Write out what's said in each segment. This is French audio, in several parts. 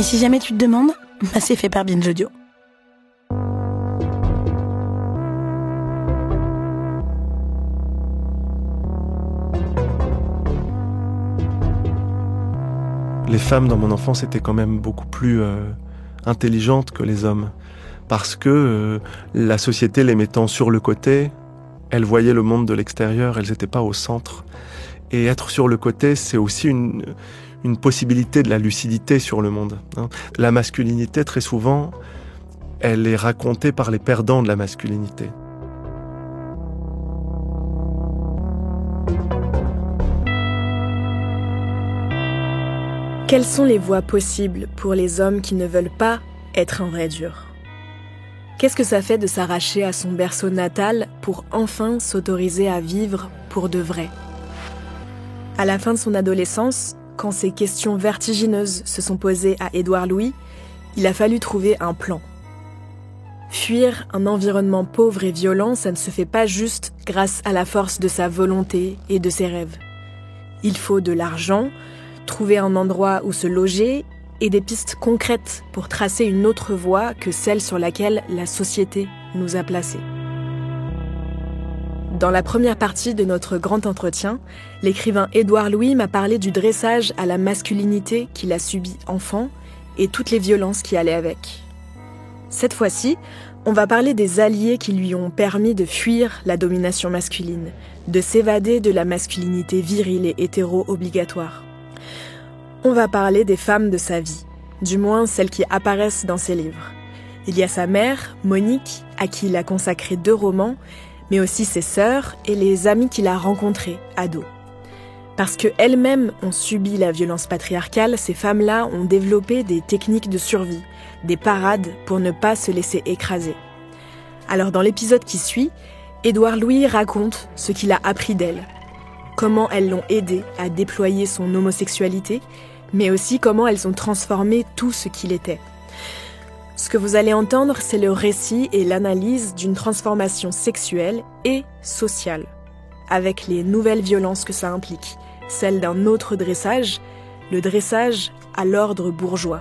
Et si jamais tu te demandes, c'est fait par Binge Audio. Les femmes dans mon enfance étaient quand même beaucoup plus intelligentes que les hommes. Parce que la société les mettant sur le côté, elles voyaient le monde de l'extérieur, elles n'étaient pas au centre. Et être sur le côté, c'est aussi une possibilité de la lucidité sur le monde. La masculinité, très souvent, elle est racontée par les perdants de la masculinité. Quelles sont les voies possibles pour les hommes qui ne veulent pas être un vrai dur ? Qu'est-ce que ça fait de s'arracher à son berceau natal pour enfin s'autoriser à vivre pour de vrai ? À la fin de son adolescence, quand ces questions vertigineuses se sont posées à Édouard Louis, il a fallu trouver un plan. Fuir un environnement pauvre et violent, ça ne se fait pas juste grâce à la force de sa volonté et de ses rêves. Il faut de l'argent, trouver un endroit où se loger et des pistes concrètes pour tracer une autre voie que celle sur laquelle la société nous a placés. Dans la première partie de notre grand entretien, l'écrivain Édouard Louis m'a parlé du dressage à la masculinité qu'il a subi enfant et toutes les violences qui allaient avec. Cette fois-ci, on va parler des alliés qui lui ont permis de fuir la domination masculine, de s'évader de la masculinité virile et hétéro-obligatoire. On va parler des femmes de sa vie, du moins celles qui apparaissent dans ses livres. Il y a sa mère, Monique, à qui il a consacré 2 romans, mais aussi ses sœurs et les amis qu'il a rencontrés, ados. Parce qu'elles-mêmes ont subi la violence patriarcale, ces femmes-là ont développé des techniques de survie, des parades pour ne pas se laisser écraser. Alors dans l'épisode qui suit, Édouard Louis raconte ce qu'il a appris d'elles, comment elles l'ont aidé à déployer son homosexualité, mais aussi comment elles ont transformé tout ce qu'il était. Ce que vous allez entendre, c'est le récit et l'analyse d'une transformation sexuelle et sociale, avec les nouvelles violences que ça implique, celle d'un autre dressage, le dressage à l'ordre bourgeois.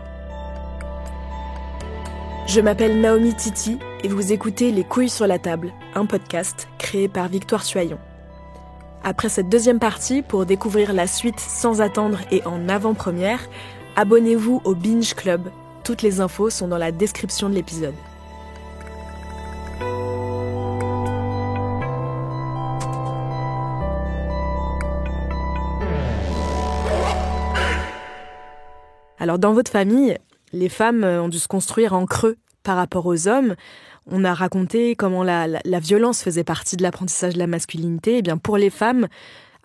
Je m'appelle Naomi Titi et vous écoutez Les Couilles sur la table, un podcast créé par Victoire Suaillon. Après cette deuxième partie, pour découvrir la suite sans attendre et en avant-première, abonnez-vous au Binge Club. Toutes les infos sont dans la description de l'épisode. Alors dans votre famille, les femmes ont dû se construire en creux par rapport aux hommes. On a raconté comment la violence faisait partie de l'apprentissage de la masculinité. Et bien pour les femmes,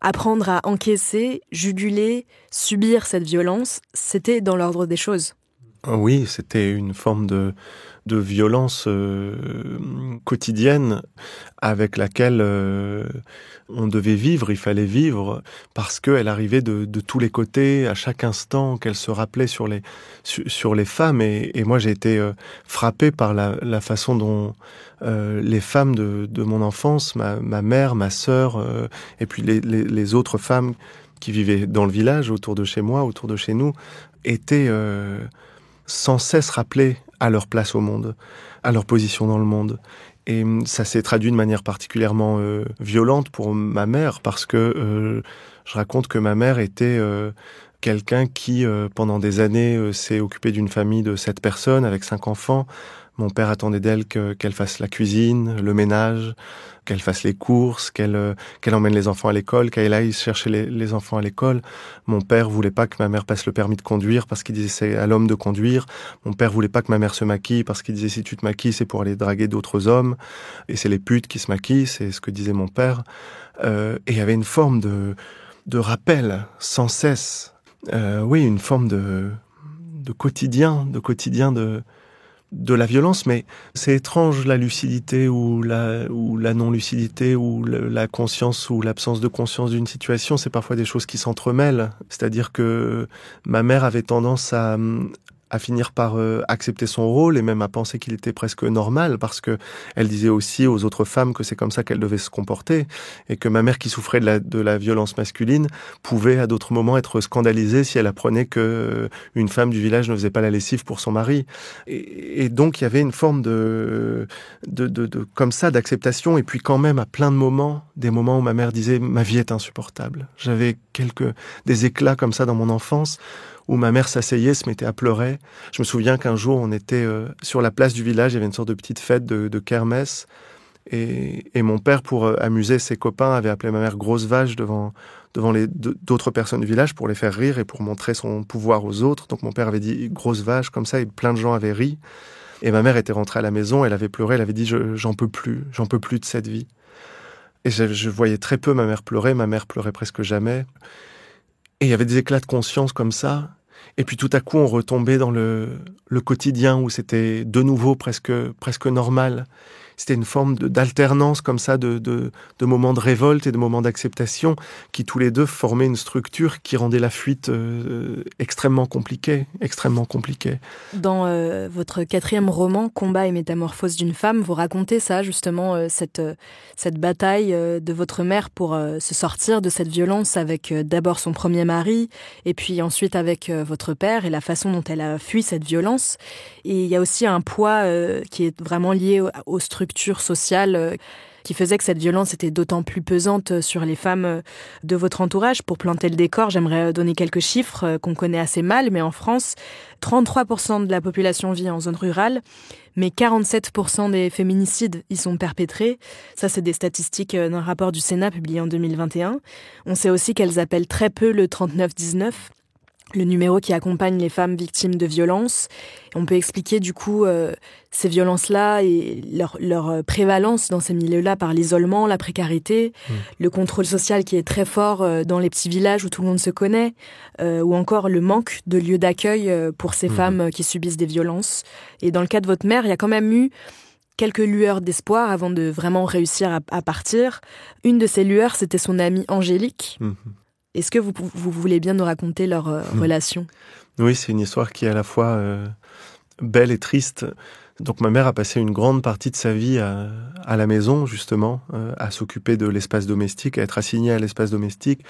apprendre à encaisser, juguler, subir cette violence, c'était dans l'ordre des choses. Oui, c'était une forme de violence quotidienne avec laquelle on devait vivre, il fallait vivre, parce qu'elle arrivait de tous les côtés, à chaque instant, qu'elle se rappelait sur les femmes. Et moi, j'ai été frappé par la façon dont les femmes de mon enfance, ma mère, ma sœur, et puis les autres femmes qui vivaient dans le village, autour de chez moi, autour de chez nous, étaient sans cesse rappelées à leur place au monde, à leur position dans le monde. Et ça s'est traduit de manière particulièrement violente pour ma mère, parce que je raconte que ma mère était quelqu'un qui, pendant des années, s'est occupé d'une famille de 7 personnes avec 5 enfants. Mon père attendait d'elle qu'elle fasse la cuisine, le ménage, qu'elle fasse les courses, qu'elle emmène les enfants à l'école, qu'elle aille chercher les enfants à l'école. Mon père voulait pas que ma mère passe le permis de conduire parce qu'il disait c'est à l'homme de conduire. Mon père voulait pas que ma mère se maquille parce qu'il disait si tu te maquilles c'est pour aller draguer d'autres hommes. Et c'est les putes qui se maquillent, c'est ce que disait mon père. Et il y avait une forme de rappel sans cesse. Oui, une forme de quotidien de la violence, mais c'est étrange la lucidité ou la non-lucidité ou la conscience ou l'absence de conscience d'une situation, c'est parfois des choses qui s'entremêlent. C'est-à-dire que ma mère avait tendance à à finir par accepter son rôle et même à penser qu'il était presque normal, parce que elle disait aussi aux autres femmes que c'est comme ça qu'elles devaient se comporter, et que ma mère, qui souffrait de la violence masculine, pouvait à d'autres moments être scandalisée si elle apprenait que une femme du village ne faisait pas la lessive pour son mari. Et donc il y avait une forme de comme ça d'acceptation, et puis quand même à plein de moments, des moments où ma mère disait ma vie est insupportable. J'avais des éclats comme ça dans mon enfance, où ma mère s'asseyait, se mettait à pleurer. Je me souviens qu'un jour, on était sur la place du village, il y avait une sorte de petite fête de kermesse, et mon père, pour amuser ses copains, avait appelé ma mère grosse vache devant d'autres personnes du village pour les faire rire et pour montrer son pouvoir aux autres. Donc mon père avait dit grosse vache comme ça, et plein de gens avaient ri. Et ma mère était rentrée à la maison, elle avait pleuré, elle avait dit j'en peux plus de cette vie. Et je voyais très peu ma mère pleurait presque jamais. Et il y avait des éclats de conscience comme ça. Et puis tout à coup, on retombait dans le quotidien où c'était de nouveau presque normal. C'était une forme d'alternance comme ça, de moments de révolte et de moments d'acceptation qui tous les deux formaient une structure qui rendait la fuite extrêmement compliquée. Dans votre 4e roman, Combat et métamorphose d'une femme, vous racontez ça, justement, cette bataille de votre mère pour se sortir de cette violence avec d'abord son premier mari et puis ensuite avec votre père, et la façon dont elle a fui cette violence. Et il y a aussi un poids qui est vraiment lié aux structures sociales qui faisait que cette violence était d'autant plus pesante sur les femmes de votre entourage. Pour planter le décor, j'aimerais donner quelques chiffres qu'on connaît assez mal, mais en France, 33% de la population vit en zone rurale, mais 47% des féminicides y sont perpétrés. Ça, c'est des statistiques d'un rapport du Sénat publié en 2021. On sait aussi qu'elles appellent très peu le 3919, le numéro qui accompagne les femmes victimes de violences. On peut expliquer du coup ces violences-là et leur prévalence dans ces milieux-là par l'isolement, la précarité, le contrôle social qui est très fort dans les petits villages où tout le monde se connaît, ou encore le manque de lieux d'accueil pour ces femmes qui subissent des violences. Et dans le cas de votre mère, il y a quand même eu quelques lueurs d'espoir avant de vraiment réussir à partir. Une de ces lueurs, c'était son amie Angélique. Est-ce que vous voulez bien nous raconter leur relation ? Oui, c'est une histoire qui est à la fois belle et triste. Donc ma mère a passé une grande partie de sa vie à la maison, justement, à s'occuper de l'espace domestique, à être assignée à l'espace domestique,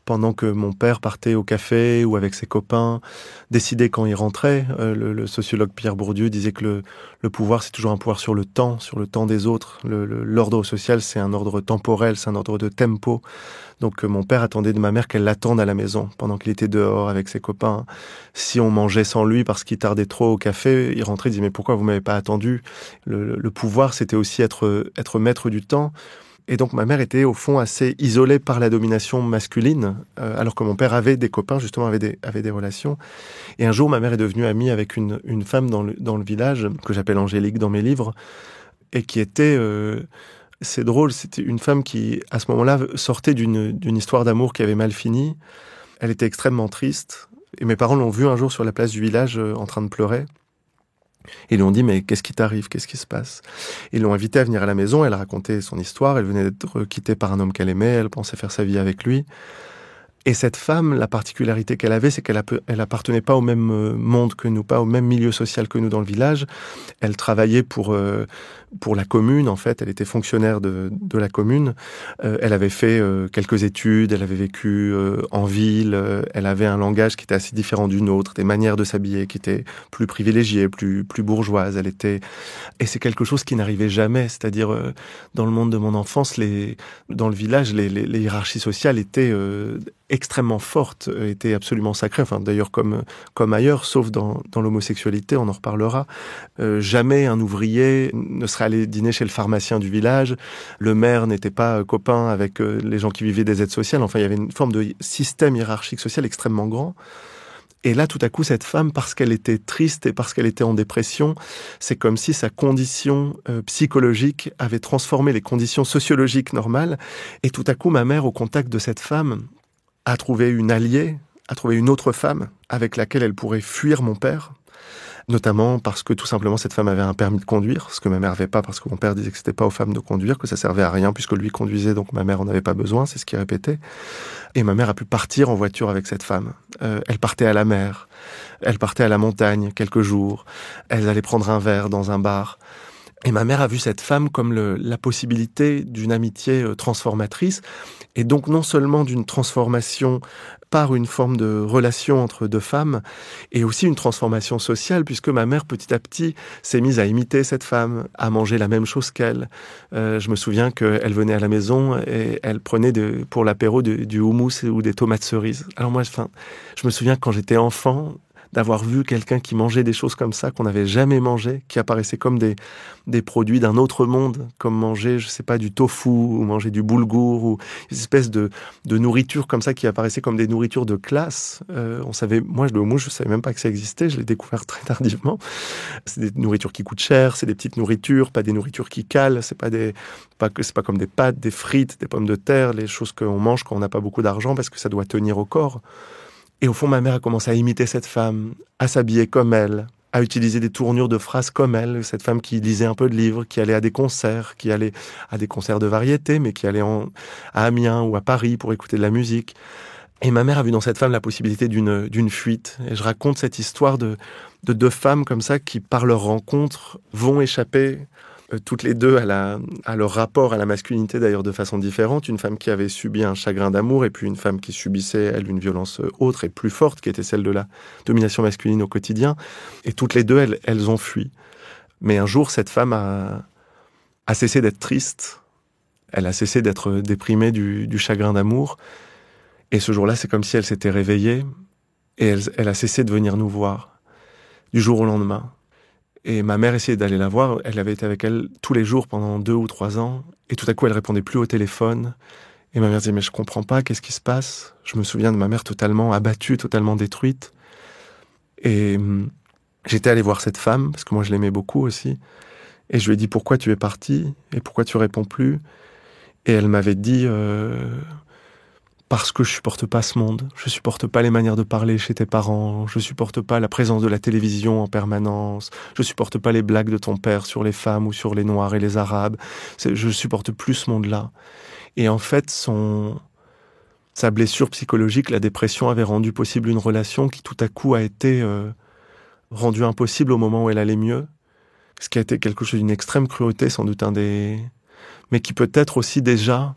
pendant que mon père partait au café ou avec ses copains, décidait quand il rentrait. Le sociologue Pierre Bourdieu disait que le pouvoir, c'est toujours un pouvoir sur le temps des autres. L'ordre social, c'est un ordre temporel, c'est un ordre de tempo. Donc mon père attendait de ma mère qu'elle l'attende à la maison pendant qu'il était dehors avec ses copains. Si on mangeait sans lui parce qu'il tardait trop au café, il rentrait, il disait mais pourquoi vous m'avez pas attendu ? Le pouvoir, c'était aussi être maître du temps. Et donc ma mère était au fond assez isolée par la domination masculine, alors que mon père avait des copains, justement avait des relations. Et un jour, ma mère est devenue amie avec une femme dans le village que j'appelle Angélique dans mes livres, et qui était c'est drôle, c'était une femme qui, à ce moment-là, sortait d'une histoire d'amour qui avait mal fini. Elle était extrêmement triste. Et mes parents l'ont vue un jour sur la place du village en train de pleurer. Et ils lui ont dit « Mais qu'est-ce qui t'arrive ? Qu'est-ce qui se passe ?» Ils l'ont invitée à venir à la maison. Elle a raconté son histoire. Elle venait d'être quittée par un homme qu'elle aimait. Elle pensait faire sa vie avec lui. Et cette femme, la particularité qu'elle avait, c'est qu'elle appartenait pas au même monde que nous, pas au même milieu social que nous dans le village. Elle travaillait pour la commune, en fait. Elle était fonctionnaire de la commune. Elle avait fait quelques études, elle avait vécu en ville. Elle avait un langage qui était assez différent du nôtre, des manières de s'habiller qui étaient plus privilégiées, plus bourgeoises. Et c'est quelque chose qui n'arrivait jamais. C'est-à-dire, dans le monde de mon enfance, dans le village, les hiérarchies sociales étaient extrêmement forte, était absolument sacrée, enfin d'ailleurs comme ailleurs, sauf dans l'homosexualité, on en reparlera. Jamais un ouvrier ne serait allé dîner chez le pharmacien du village, le maire n'était pas copain avec les gens qui vivaient des aides sociales, enfin il y avait une forme de système hiérarchique social extrêmement grand. Et là, tout à coup, cette femme, parce qu'elle était triste et parce qu'elle était en dépression, c'est comme si sa condition psychologique avait transformé les conditions sociologiques normales. Et tout à coup, ma mère, au contact de cette femme, a trouvé une alliée, a trouvé une autre femme avec laquelle elle pourrait fuir mon père. Notamment parce que tout simplement cette femme avait un permis de conduire, ce que ma mère n'avait pas parce que mon père disait que c'était pas aux femmes de conduire, que ça servait à rien puisque lui conduisait, donc ma mère en avait pas besoin, c'est ce qu'il répétait. Et ma mère a pu partir en voiture avec cette femme. Elle partait à la mer, elle partait à la montagne quelques jours, elles allaient prendre un verre dans un bar. Et ma mère a vu cette femme comme la possibilité d'une amitié transformatrice, et donc non seulement d'une transformation par une forme de relation entre deux femmes, et aussi une transformation sociale, puisque ma mère, petit à petit, s'est mise à imiter cette femme, à manger la même chose qu'elle. Je me souviens qu'elle venait à la maison et elle prenait pour l'apéro du houmous ou des tomates cerises. Alors moi, je me souviens que quand j'étais enfant, d'avoir vu quelqu'un qui mangeait des choses comme ça, qu'on n'avait jamais mangé, qui apparaissaient comme des produits d'un autre monde, comme manger, je sais pas, du tofu, ou manger du boulgour, ou une espèce de nourriture comme ça qui apparaissait comme des nourritures de classe. Moi, le houmous, je savais même pas que ça existait, je l'ai découvert très tardivement. C'est des nourritures qui coûtent cher, c'est des petites nourritures, pas des nourritures qui calent, c'est pas comme des pâtes, des frites, des pommes de terre, les choses qu'on mange quand on n'a pas beaucoup d'argent parce que ça doit tenir au corps. Et au fond, ma mère a commencé à imiter cette femme, à s'habiller comme elle, à utiliser des tournures de phrases comme elle, cette femme qui lisait un peu de livres, qui allait à des concerts, qui allait à des concerts de variété, mais qui allait à Amiens ou à Paris pour écouter de la musique. Et ma mère a vu dans cette femme la possibilité d'une fuite. Et je raconte cette histoire de deux femmes comme ça qui, par leur rencontre, vont échapper toutes les deux à leur rapport à la masculinité, d'ailleurs de façon différente. Une femme qui avait subi un chagrin d'amour et puis une femme qui subissait, elle, une violence autre et plus forte, qui était celle de la domination masculine au quotidien. Et toutes les deux, elles ont fui. Mais un jour, cette femme a cessé d'être triste. Elle a cessé d'être déprimée du chagrin d'amour. Et ce jour-là, c'est comme si elle s'était réveillée et elle a cessé de venir nous voir du jour au lendemain. Et ma mère essayait d'aller la voir. Elle avait été avec elle tous les jours pendant 2 ou 3 ans. Et tout à coup, elle répondait plus au téléphone. Et ma mère disait, mais je comprends pas, qu'est-ce qui se passe? Je me souviens de ma mère totalement abattue, totalement détruite. Et j'étais allé voir cette femme, parce que moi je l'aimais beaucoup aussi. Et je lui ai dit, pourquoi tu es partie? Et pourquoi tu réponds plus? Et elle m'avait dit, parce que je supporte pas ce monde. Je supporte pas les manières de parler chez tes parents. Je supporte pas la présence de la télévision en permanence. Je supporte pas les blagues de ton père sur les femmes ou sur les Noirs et les Arabes. Je supporte plus ce monde-là. Et en fait, sa blessure psychologique, la dépression, avait rendu possible une relation qui tout à coup a été rendue impossible au moment où elle allait mieux. Ce qui a été quelque chose d'une extrême cruauté, sans doute mais qui peut-être aussi déjà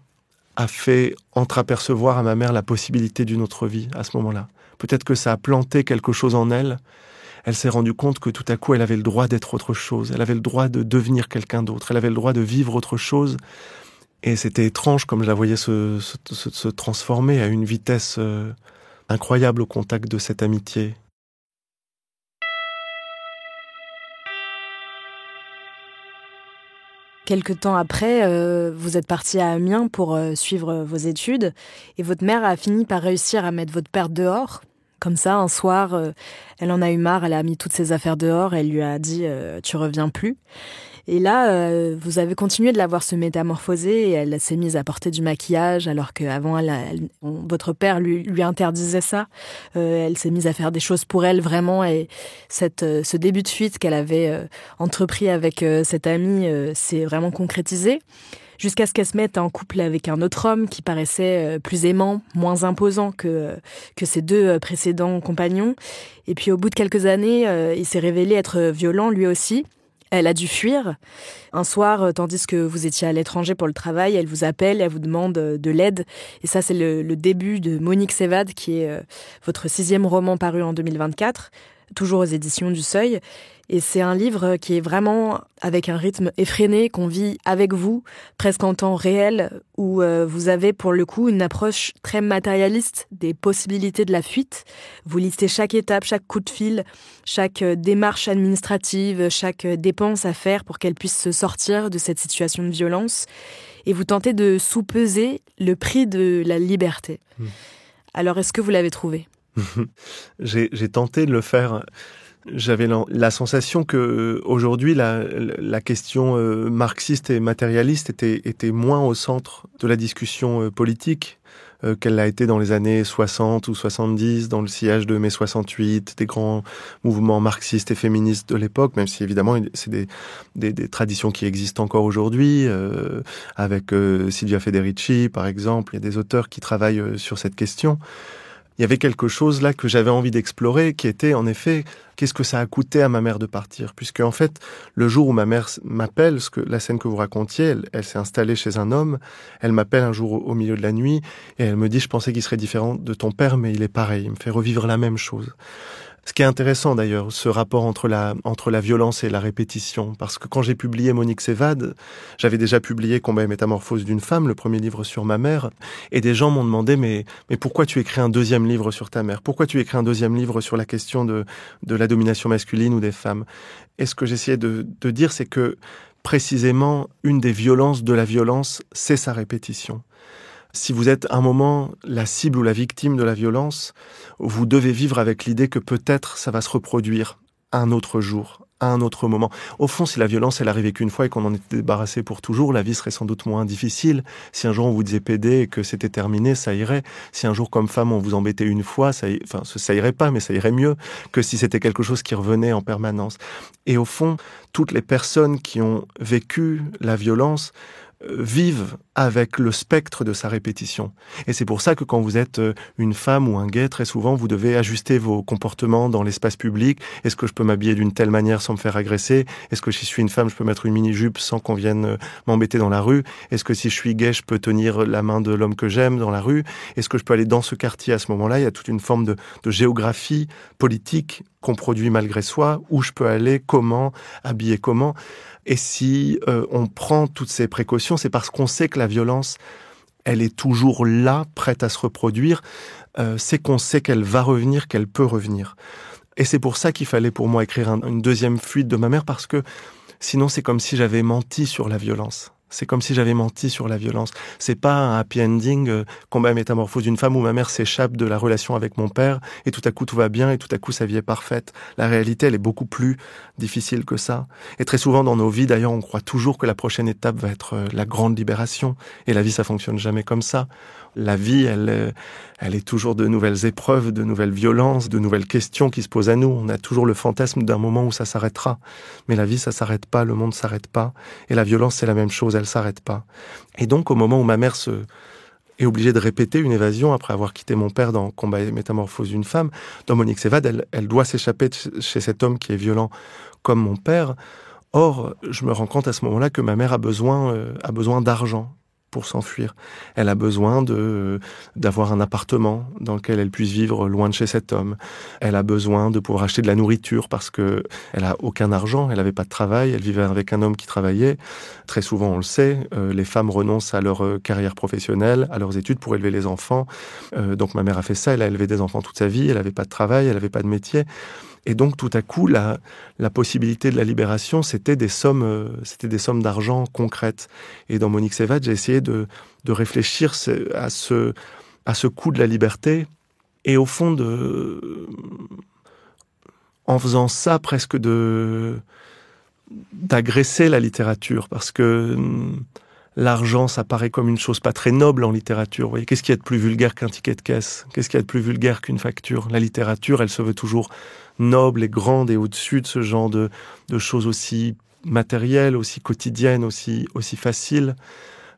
a fait entreapercevoir à ma mère la possibilité d'une autre vie à ce moment-là. Peut-être que ça a planté quelque chose en elle. Elle s'est rendue compte que tout à coup, elle avait le droit d'être autre chose. Elle avait le droit de devenir quelqu'un d'autre. Elle avait le droit de vivre autre chose. Et c'était étrange comme je la voyais se transformer à une vitesse incroyable au contact de cette amitié. Quelque temps après, vous êtes parti à Amiens pour suivre vos études et votre mère a fini par réussir à mettre votre père dehors. Comme ça, un soir, elle en a eu marre, elle a mis toutes ses affaires dehors et elle lui a dit « tu reviens plus ». Et là, vous avez continué de la voir se métamorphoser et elle s'est mise à porter du maquillage alors qu'avant, votre père lui interdisait ça. Elle s'est mise à faire des choses pour elle vraiment et ce début de fuite qu'elle avait entrepris avec cet ami s'est vraiment concrétisé. Jusqu'à ce qu'elle se mette en couple avec un autre homme qui paraissait plus aimant, moins imposant que ses 2 précédents compagnons. Et puis au bout de quelques années, il s'est révélé être violent lui aussi. Elle a dû fuir. Un soir, tandis que vous étiez à l'étranger pour le travail, elle vous appelle, elle vous demande de l'aide. Et ça, c'est le début de Monique s'évade, qui est votre 6e roman paru en 2024, toujours aux éditions du Seuil. Et c'est un livre qui est vraiment avec un rythme effréné, qu'on vit avec vous, presque en temps réel, où vous avez pour le coup une approche très matérialiste des possibilités de la fuite. Vous listez chaque étape, chaque coup de fil, chaque démarche administrative, chaque dépense à faire pour qu'elle puisse se sortir de cette situation de violence. Et vous tentez de sous-peser le prix de la liberté. Alors, est-ce que vous l'avez trouvé? J'ai tenté de le faire. J'avais la sensation que aujourd'hui la question marxiste et matérialiste était moins au centre de la discussion politique. qu'elle l'a été dans les années 60 ou 70, dans le sillage de mai 68, des grands mouvements marxistes et féministes de l'époque, même si évidemment c'est des traditions qui existent encore aujourd'hui, avec Silvia Federici par exemple. Il y a des auteurs qui travaillent sur cette question. Il y avait quelque chose là que j'avais envie d'explorer, qui était en effet, qu'est-ce que ça a coûté à ma mère de partir? Puisque en fait, le jour où ma mère m'appelle, la scène que vous racontiez, elle s'est installée chez un homme, elle m'appelle un jour au milieu de la nuit, et elle me dit, je pensais qu'il serait différent de ton père, mais il est pareil, il me fait revivre la même chose. Ce qui est intéressant d'ailleurs, ce rapport entre la violence et la répétition. Parce que quand j'ai publié Monique s'évade, j'avais déjà publié Combat et métamorphose d'une femme, le premier livre sur ma mère, et des gens m'ont demandé mais pourquoi tu écris un deuxième livre sur ta mère? Pourquoi tu écris un deuxième livre sur la question de la domination masculine ou des femmes? Et ce que j'essayais de dire, c'est que précisément, une des violences de la violence, c'est sa répétition. Si vous êtes un moment la cible ou la victime de la violence, vous devez vivre avec l'idée que peut-être ça va se reproduire un autre jour, à un autre moment. Au fond, si la violence, elle arrivait qu'une fois et qu'on en était débarrassé pour toujours, la vie serait sans doute moins difficile. Si un jour on vous disait PD et que c'était terminé, ça irait. Si un jour comme femme on vous embêtait une fois, ça irait pas, mais ça irait mieux que si c'était quelque chose qui revenait en permanence. Et au fond, toutes les personnes qui ont vécu la violence vivent avec le spectre de sa répétition. Et c'est pour ça que quand vous êtes une femme ou un gay, très souvent, vous devez ajuster vos comportements dans l'espace public. Est-ce que je peux m'habiller d'une telle manière sans me faire agresser? Est-ce que si je suis une femme, je peux mettre une mini-jupe sans qu'on vienne m'embêter dans la rue? Est-ce que si je suis gay, je peux tenir la main de l'homme que j'aime dans la rue? Est-ce que je peux aller dans ce quartier à ce moment-là? Il y a toute une forme de géographie politique qu'on produit malgré soi. Où je peux aller? Comment? Habiller comment? Et si on prend toutes ces précautions, c'est parce qu'on sait que la violence, elle est toujours là, prête à se reproduire. C'est qu'on sait qu'elle va revenir, qu'elle peut revenir. Et c'est pour ça qu'il fallait pour moi écrire une deuxième fuite de ma mère, parce que sinon c'est comme si j'avais menti sur la violence. C'est comme si j'avais menti sur la violence. C'est pas un happy ending, combat et métamorphose d'une femme où ma mère s'échappe de la relation avec mon père et tout à coup tout va bien et tout à coup sa vie est parfaite. La réalité, elle est beaucoup plus difficile que ça. Et très souvent dans nos vies, d'ailleurs, on croit toujours que la prochaine étape va être la grande libération. Et la vie, ça fonctionne jamais comme ça. La vie, elle est toujours de nouvelles épreuves, de nouvelles violences, de nouvelles questions qui se posent à nous. On a toujours le fantasme d'un moment où ça s'arrêtera. Mais la vie, ça s'arrête pas, le monde s'arrête pas. Et la violence, c'est la même chose, elle s'arrête pas. Et donc, au moment où ma mère est obligée de répéter une évasion après avoir quitté mon père dans Combat et métamorphose d'une femme, dans Monique s'évade, elle doit s'échapper chez cet homme qui est violent comme mon père. Or, je me rends compte à ce moment-là que ma mère a besoin d'argent pour s'enfuir. Elle a besoin d'avoir un appartement dans lequel elle puisse vivre loin de chez cet homme. Elle a besoin de pouvoir acheter de la nourriture parce que elle a aucun argent, elle avait pas de travail, elle vivait avec un homme qui travaillait. Très souvent, on le sait, les femmes renoncent à leur carrière professionnelle, à leurs études pour élever les enfants. Donc ma mère a fait ça, elle a élevé des enfants toute sa vie, elle avait pas de travail, elle avait pas de métier. Et donc, tout à coup, la possibilité de la libération, c'était des sommes d'argent concrètes. Et dans Monique s'évade, j'ai essayé de réfléchir à ce coût de la liberté. Et au fond, en faisant ça, presque d'agresser la littérature. Parce que l'argent, ça paraît comme une chose pas très noble en littérature. Vous voyez, qu'est-ce qu'il y a de plus vulgaire qu'un ticket de caisse? Qu'est-ce qu'il y a de plus vulgaire qu'une facture? La littérature, elle se veut toujours noble et grande et au-dessus de ce genre de choses aussi matérielles, aussi quotidiennes, aussi faciles.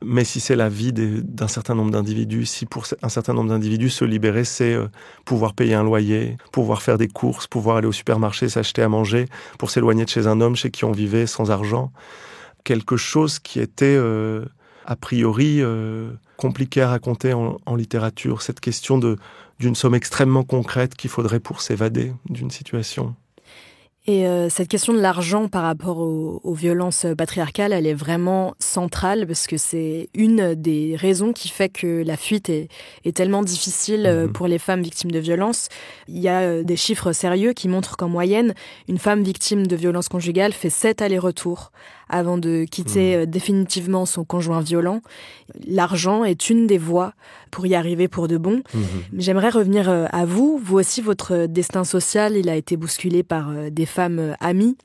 Mais si c'est la vie d'un certain nombre d'individus, si pour un certain nombre d'individus se libérer, c'est pouvoir payer un loyer, pouvoir faire des courses, pouvoir aller au supermarché, s'acheter à manger, pour s'éloigner de chez un homme chez qui on vivait sans argent. Quelque chose qui était a priori compliqué à raconter en littérature, cette question d'une somme extrêmement concrète qu'il faudrait pour s'évader d'une situation. Et cette question de l'argent par rapport aux violences patriarcales, elle est vraiment centrale parce que c'est une des raisons qui fait que la fuite est tellement difficile pour les femmes victimes de violences. Il y a des chiffres sérieux qui montrent qu'en moyenne, une femme victime de violences conjugales fait 7 allers-retours avant de quitter définitivement son conjoint violent. L'argent est une des voies pour y arriver pour de bon. J'aimerais revenir à vous. Vous aussi, votre destin social, il a été bousculé par des femmes amies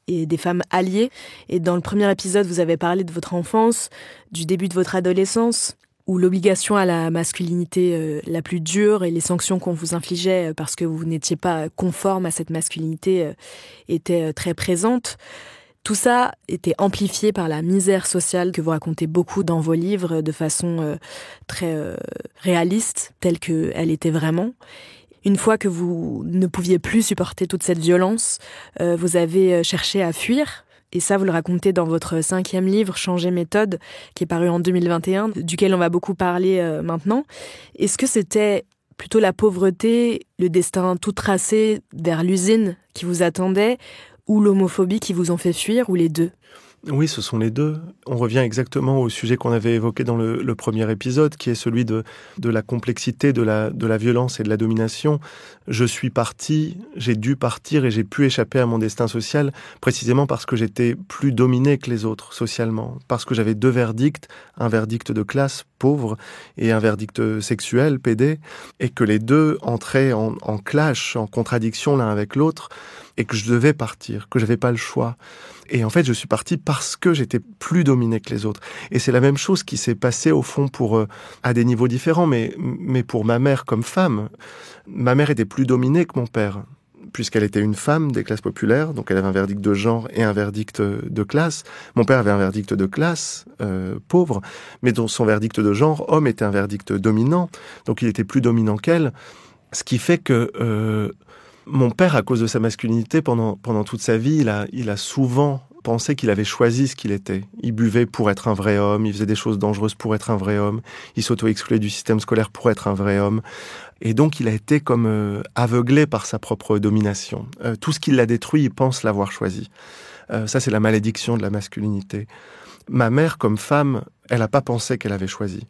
et des femmes alliées. Et dans le premier épisode, vous avez parlé de votre enfance, du début de votre adolescence. où l'obligation à la masculinité la plus dure et les sanctions qu'on vous infligeait parce que vous n'étiez pas conforme à cette masculinité étaient très présentes. Tout ça était amplifié par la misère sociale que vous racontez beaucoup dans vos livres de façon très réaliste, telle qu'elle était vraiment. Une fois que vous ne pouviez plus supporter toute cette violence, vous avez cherché à fuir. Et ça, vous le racontez dans votre 5e livre, Changer méthode, qui est paru en 2021, duquel on va beaucoup parler maintenant. Est-ce que c'était plutôt la pauvreté, le destin tout tracé vers l'usine qui vous attendait, ou l'homophobie qui vous ont fait fuir, ou les deux ? Oui, ce sont les deux. On revient exactement au sujet qu'on avait évoqué dans le premier épisode, qui est celui de la complexité de la violence et de la domination. Je suis parti, j'ai dû partir et j'ai pu échapper à mon destin social, précisément parce que j'étais plus dominé que les autres socialement, parce que j'avais 2 verdicts, un verdict de classe, pauvre, et un verdict sexuel, PD, et que les deux entraient en clash, en contradiction l'un avec l'autre, et que je devais partir, que j'avais pas le choix. Et en fait, je suis parti parce que j'étais plus dominé que les autres. Et c'est la même chose qui s'est passée au fond à des niveaux différents, mais pour ma mère comme femme. Ma mère était plus dominée que mon père, puisqu'elle était une femme des classes populaires, donc elle avait un verdict de genre et un verdict de classe. Mon père avait un verdict de classe, pauvre, mais dont son verdict de genre, homme, était un verdict dominant, donc il était plus dominant qu'elle. Ce qui fait que mon père, à cause de sa masculinité, pendant toute sa vie, il a souvent pensé qu'il avait choisi ce qu'il était. Il buvait pour être un vrai homme, il faisait des choses dangereuses pour être un vrai homme, il s'auto-excluait du système scolaire pour être un vrai homme. Et donc, il a été comme aveuglé par sa propre domination. Tout ce qui l'a détruit, il pense l'avoir choisi. Ça, c'est la malédiction de la masculinité. Ma mère, comme femme, elle n'a pas pensé qu'elle avait choisi.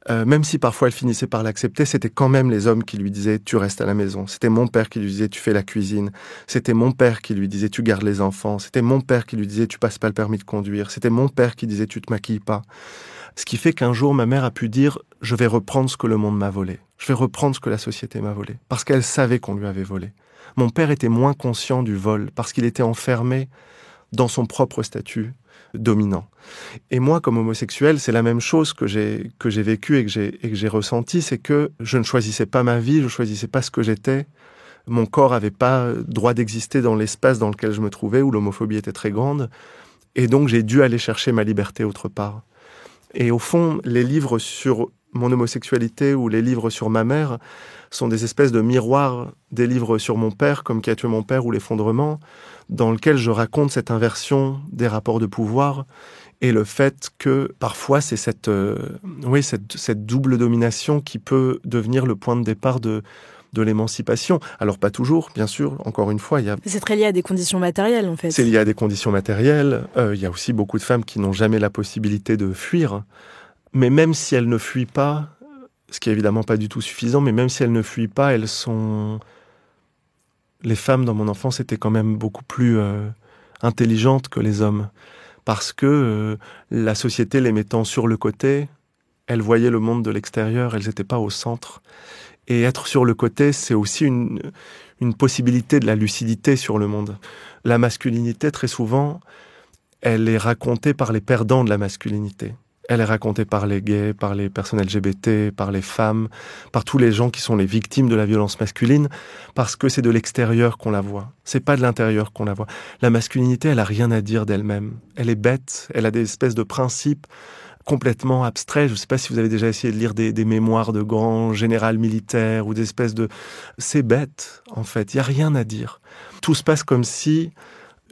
Même si parfois elle finissait par l'accepter, c'était quand même les hommes qui lui disaient « tu restes à la maison ». C'était mon père qui lui disait « tu fais la cuisine ». C'était mon père qui lui disait « tu gardes les enfants ». C'était mon père qui lui disait « tu passes pas le permis de conduire ». C'était mon père qui disait « tu te maquilles pas ». Ce qui fait qu'un jour, ma mère a pu dire « je vais reprendre ce que le monde m'a volé. Je vais reprendre ce que la société m'a volé ». Parce qu'elle savait qu'on lui avait volé. Mon père était moins conscient du vol, parce qu'il était enfermé dans son propre statut dominant. Et moi, comme homosexuel, c'est la même chose que j'ai vécu et que j'ai ressenti, c'est que je ne choisissais pas ma vie, je choisissais pas ce que j'étais. Mon corps avait pas droit d'exister dans l'espace dans lequel je me trouvais, où l'homophobie était très grande. Et donc, j'ai dû aller chercher ma liberté autre part. Et au fond, les livres sur mon homosexualité ou les livres sur ma mère sont des espèces de miroirs des livres sur mon père, comme Qui a tué mon père ou L'effondrement, dans lequel je raconte cette inversion des rapports de pouvoir et le fait que parfois c'est cette double domination qui peut devenir le point de départ de l'émancipation. Alors pas toujours, bien sûr, encore une fois. C'est très lié à des conditions matérielles, en fait. C'est lié à des conditions matérielles. Il y a aussi beaucoup de femmes qui n'ont jamais la possibilité de fuir. Mais même si elles ne fuient pas, ce qui est évidemment pas du tout suffisant, mais même si elles ne fuient pas, elles sont... Les femmes dans mon enfance étaient quand même beaucoup plus intelligentes que les hommes. Parce que la société les mettant sur le côté, elles voyaient le monde de l'extérieur, elles n'étaient pas au centre. Et être sur le côté, c'est aussi une possibilité de la lucidité sur le monde. La masculinité, très souvent, elle est racontée par les perdants de la masculinité. Elle est racontée par les gays, par les personnes LGBT, par les femmes, par tous les gens qui sont les victimes de la violence masculine, parce que c'est de l'extérieur qu'on la voit. C'est pas de l'intérieur qu'on la voit. La masculinité, elle a rien à dire d'elle-même. Elle est bête, elle a des espèces de principes complètement abstraits. Je sais pas si vous avez déjà essayé de lire des mémoires de grands généraux militaires ou des espèces de... C'est bête, en fait. Il y a rien à dire. Tout se passe comme si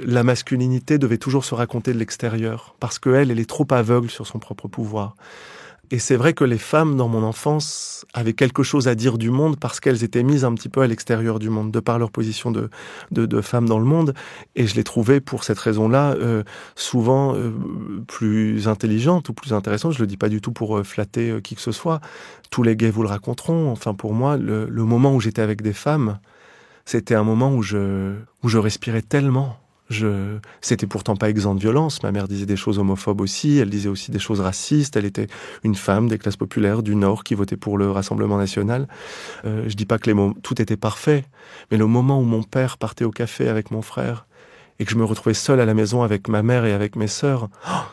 la masculinité devait toujours se raconter de l'extérieur, parce qu'elle est trop aveugle sur son propre pouvoir. Et c'est vrai que les femmes, dans mon enfance, avaient quelque chose à dire du monde, parce qu'elles étaient mises un petit peu à l'extérieur du monde, de par leur position de femmes dans le monde. Et je les trouvais, pour cette raison-là, souvent plus intelligentes ou plus intéressantes. Je le dis pas du tout pour flatter qui que ce soit. Tous les gays vous le raconteront. Enfin, pour moi, le moment où j'étais avec des femmes, c'était un moment où je respirais tellement. C'était pourtant pas exempt de violence. Ma mère disait des choses homophobes aussi. Elle disait aussi des choses racistes. Elle était une femme des classes populaires du Nord qui votait pour le Rassemblement national. Je dis pas que tout était parfait, mais le moment où mon père partait au café avec mon frère et que je me retrouvais seul à la maison avec ma mère et avec mes sœurs,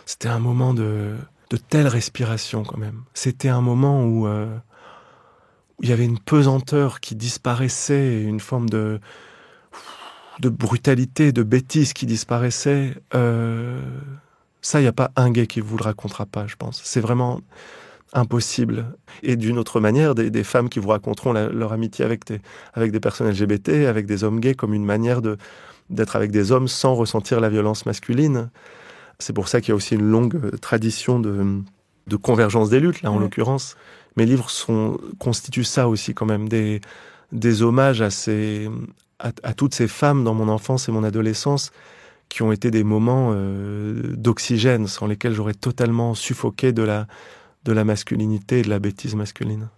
c'était un moment telles respirations quand même. C'était un moment où il y avait une pesanteur qui disparaissait, une forme de brutalité, de bêtise qui disparaissait. Ça, il n'y a pas un gay qui vous le racontera pas, je pense. C'est vraiment impossible. Et d'une autre manière, des femmes qui vous raconteront leur amitié avec des personnes LGBT, avec des hommes gays, comme une manière d'être avec des hommes sans ressentir la violence masculine. C'est pour ça qu'il y a aussi une longue tradition de convergence des luttes, là, en l'occurrence. Mes livres constituent ça aussi, quand même, des hommages à toutes ces femmes dans mon enfance et mon adolescence qui ont été des moments d'oxygène sans lesquels j'aurais totalement suffoqué de la masculinité et de la bêtise masculine.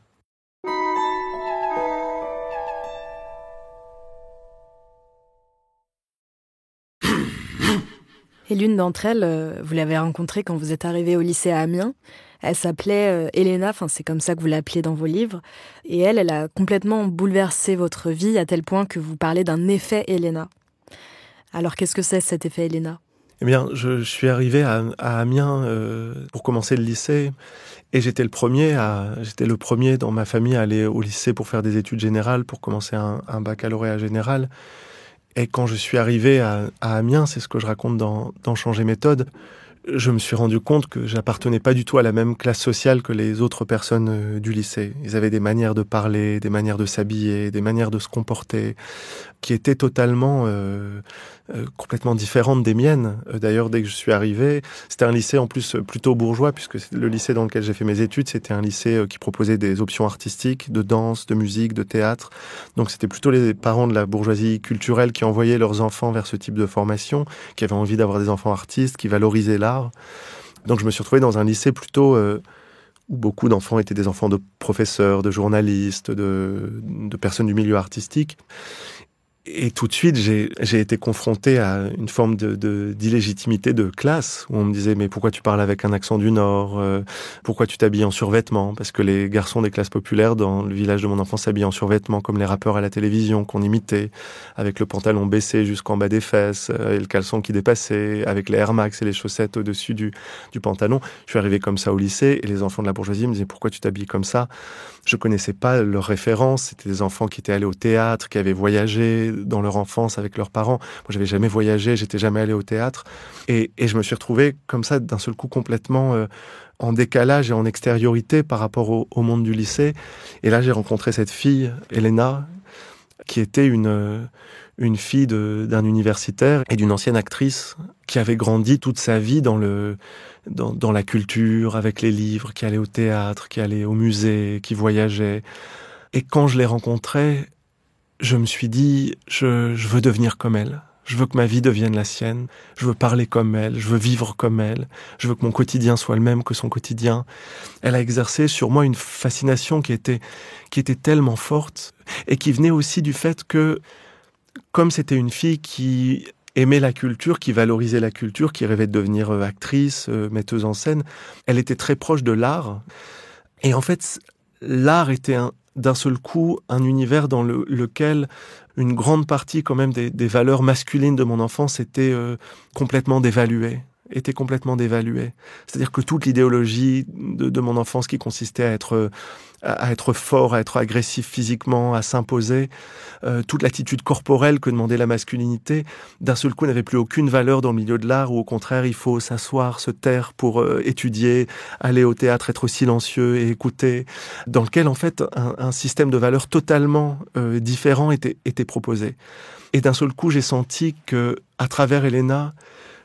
Et l'une d'entre elles, vous l'avez rencontrée quand vous êtes arrivé au lycée à Amiens. Elle s'appelait Elena, c'est comme ça que vous l'appelez dans vos livres. Et elle a complètement bouleversé votre vie à tel point que vous parlez d'un effet Elena. Alors qu'est-ce que c'est cet effet Elena ? Eh bien, je suis arrivé à Amiens pour commencer le lycée et j'étais le premier dans ma famille à aller au lycée pour faire des études générales, pour commencer un baccalauréat général. Et quand je suis arrivé à Amiens, c'est ce que je raconte dans Changer méthode, je me suis rendu compte que j'appartenais pas du tout à la même classe sociale que les autres personnes du lycée. Ils avaient des manières de parler, des manières de s'habiller, des manières de se comporter, qui étaient totalement complètement différentes des miennes. D'ailleurs, dès que je suis arrivé, c'était un lycée en plus plutôt bourgeois, puisque le lycée dans lequel j'ai fait mes études, c'était un lycée qui proposait des options artistiques, de danse, de musique, de théâtre. Donc c'était plutôt les parents de la bourgeoisie culturelle qui envoyaient leurs enfants vers ce type de formation, qui avaient envie d'avoir des enfants artistes, qui valorisaient l'art. Donc je me suis retrouvé dans un lycée plutôt où beaucoup d'enfants étaient des enfants de professeurs, de journalistes, de personnes du milieu artistique. Et tout de suite, j'ai été confronté à une forme d'illégitimité de classe, où on me disait « Mais pourquoi tu parles avec un accent du Nord ? Pourquoi tu t'habilles en survêtement ?» Parce que les garçons des classes populaires dans le village de mon enfance s'habillaient en survêtement, comme les rappeurs à la télévision qu'on imitait, avec le pantalon baissé jusqu'en bas des fesses, et le caleçon qui dépassait, avec les Air Max et les chaussettes au-dessus du pantalon. Je suis arrivé comme ça au lycée, et les enfants de la bourgeoisie me disaient « Pourquoi tu t'habilles comme ça ?» Je connaissais pas leurs références. C'était des enfants qui étaient allés au théâtre, qui avaient voyagé dans leur enfance avec leurs parents. Moi, j'avais jamais voyagé, j'étais jamais allé au théâtre. Et je me suis retrouvé comme ça, d'un seul coup, complètement en décalage et en extériorité par rapport au monde du lycée. Et là, j'ai rencontré cette fille, Elena, qui était une fille d'un universitaire et d'une ancienne actrice qui avait grandi toute sa vie dans la culture, avec les livres, qui allait au théâtre, qui allait au musée, qui voyageait. Et quand je l'ai rencontrée, je me suis dit, je veux devenir comme elle. Je veux que ma vie devienne la sienne. Je veux parler comme elle. Je veux vivre comme elle. Je veux que mon quotidien soit le même que son quotidien. Elle a exercé sur moi une fascination qui était tellement forte et qui venait aussi du fait que, comme c'était une fille qui aimait la culture, qui valorisait la culture, qui rêvait de devenir actrice, metteuse en scène, elle était très proche de l'art. Et en fait, l'art était d'un seul coup un univers dans lequel une grande partie quand même des valeurs masculines de mon enfance étaient complètement dévaluées. C'est-à-dire que toute l'idéologie de mon enfance qui consistait à être fort, à être agressif physiquement, à s'imposer, toute l'attitude corporelle que demandait la masculinité, d'un seul coup n'avait plus aucune valeur dans le milieu de l'art, où au contraire il faut s'asseoir, se taire pour étudier, aller au théâtre, être silencieux et écouter, dans lequel en fait un système de valeurs totalement différent était proposé. Et d'un seul coup j'ai senti que, à travers Elena,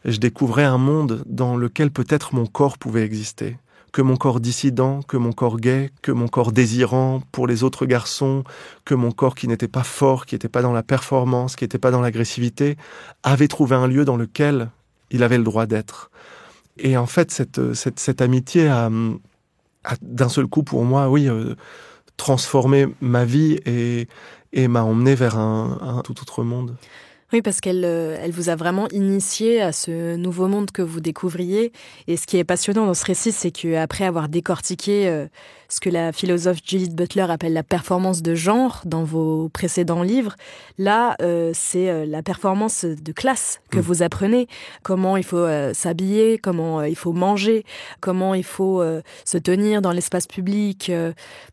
je découvrais un monde dans lequel peut-être mon corps pouvait exister. Que mon corps dissident, que mon corps gay, que mon corps désirant pour les autres garçons, que mon corps qui n'était pas fort, qui n'était pas dans la performance, qui n'était pas dans l'agressivité, avait trouvé un lieu dans lequel il avait le droit d'être. Et en fait, cette amitié a d'un seul coup pour moi, transformé ma vie et m'a emmené vers un tout autre monde. Oui, parce qu'elle vous a vraiment initié à ce nouveau monde que vous découvriez. Et ce qui est passionnant dans ce récit, c'est qu'après avoir décortiqué ce que la philosophe Judith Butler appelle la performance de genre dans vos précédents livres. Là, c'est la performance de classe que vous apprenez. Comment il faut s'habiller, comment il faut manger, comment il faut se tenir dans l'espace public,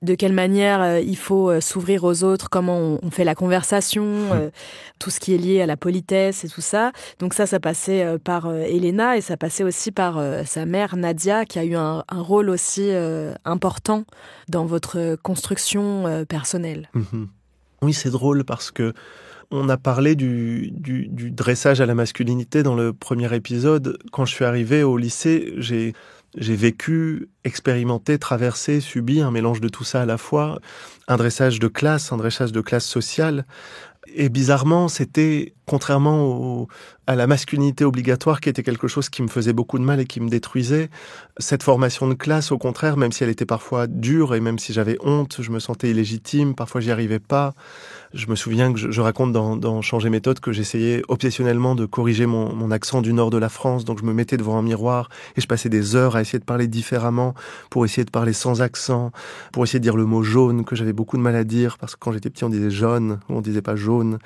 de quelle manière il faut s'ouvrir aux autres, comment on fait la conversation, tout ce qui est lié à la politesse et tout ça. Donc ça passait par Elena et ça passait aussi par sa mère Nadia, qui a eu un rôle aussi important dans votre construction personnelle. Oui, c'est drôle parce que on a parlé du dressage à la masculinité dans le premier épisode. Quand je suis arrivé au lycée, j'ai vécu, expérimenté, traversé, subi un mélange de tout ça à la fois. Un dressage de classe sociale. Et bizarrement, c'était, contrairement à la masculinité obligatoire, qui était quelque chose qui me faisait beaucoup de mal et qui me détruisait, cette formation de classe, au contraire, même si elle était parfois dure et même si j'avais honte, je me sentais illégitime, parfois j'y arrivais pas. Je me souviens que je raconte dans Changer méthode que j'essayais obsessionnellement de corriger mon accent du nord de la France, donc je me mettais devant un miroir et je passais des heures à essayer de parler différemment, pour essayer de parler sans accent, pour essayer de dire le mot jaune, que j'avais beaucoup de mal à dire, parce que quand j'étais petit on disait jaune, on disait pas jaune,